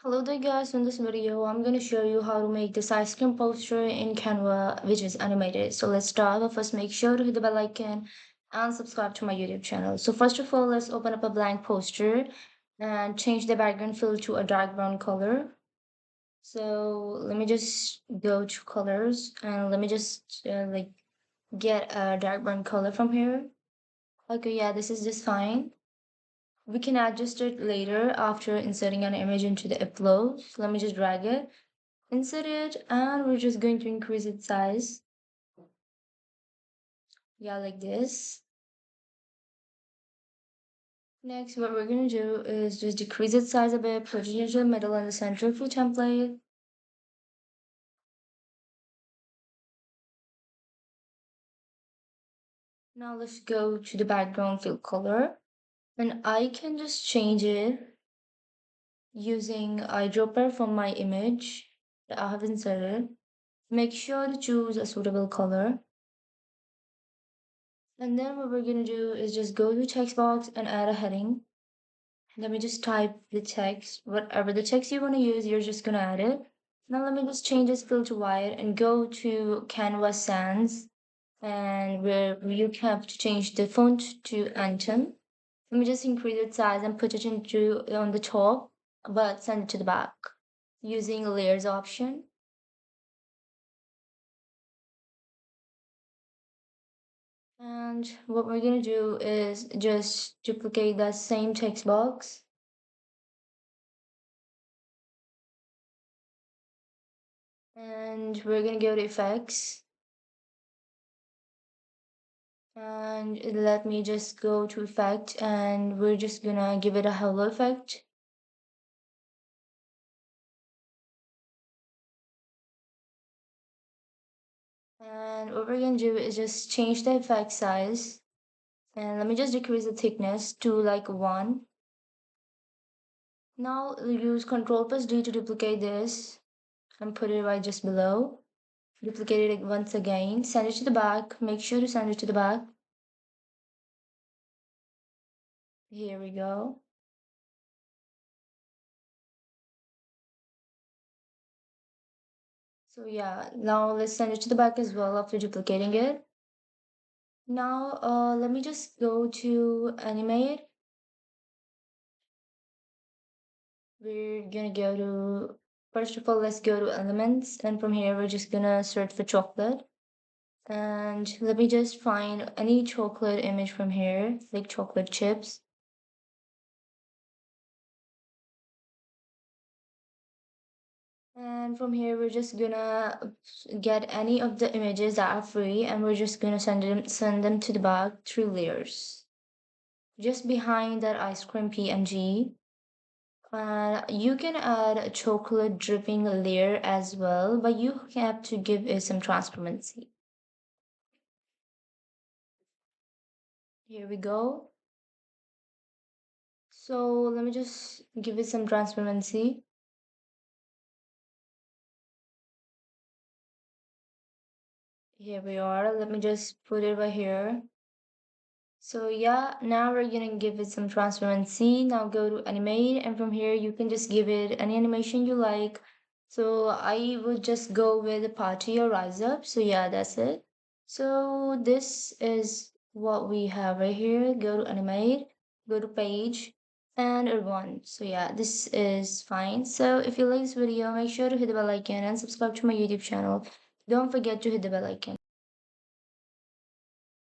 Hello there guys, in this video I'm going to show you how to make this ice cream poster in Canva which is animated. So let's start, but first make sure to hit the bell icon and subscribe to my YouTube channel. So first of all, let's open up a blank poster and change the background fill to a dark brown color. So let me just go to colors and let me just get a dark brown color from here. Okay, yeah, this is just fine. We can adjust it later after inserting an image into the upload. So let me just drag it, insert it, and we're just going to increase its size. Yeah, like this. Next, what we're going to do is just decrease its size a bit, put it into the middle and the center of your template. Now let's go to the background fill color, and I can just change it using eyedropper from my image that I have inserted. Make sure to choose a suitable color. And then what we're gonna do is just go to text box and add a heading. Let me just type the text, whatever the text you want to use, you're just gonna add it. Now let me just change this fill to white and go to Canva Sans, and where you have to change the font to Anthem. Let me just increase its size and put it into on the top, but send it to the back using layers option. And what we're gonna do is just duplicate that same text box. And we're gonna go to effects. And let me just go to effect, and we're just gonna give it a halo effect. And what we're gonna do is just change the effect size. And let me just decrease the thickness to like 1. Now use Ctrl plus D to duplicate this and put it right just below. Duplicate it once again, send it to the back. Make sure to send it to the back. Here we go. So yeah, now let's send it to the back as well after duplicating it. Now let me just go to animate. We're gonna go to, first of all, let's go to elements, and from here we're just gonna search for chocolate. And let me just find any chocolate image from here, like chocolate chips. And from here we're just gonna get any of the images that are free, and we're just gonna send them to the back through layers. Just behind that ice cream PNG. You can add a chocolate dripping layer as well, but you have to give it some transparency. Here we go. So let me just give it some transparency. Here we are. Let me just put it right here. So yeah, now we're gonna give it some transparency. Now go to animate, and from here you can just give it any animation you like. So I would just go with a party or rise up. So yeah, that's it. So this is what we have right here. Go to animate, go to page, and run. So yeah, this is fine. So if you like this video, make sure to hit the bell icon and subscribe to my YouTube channel. Don't forget to hit the bell icon.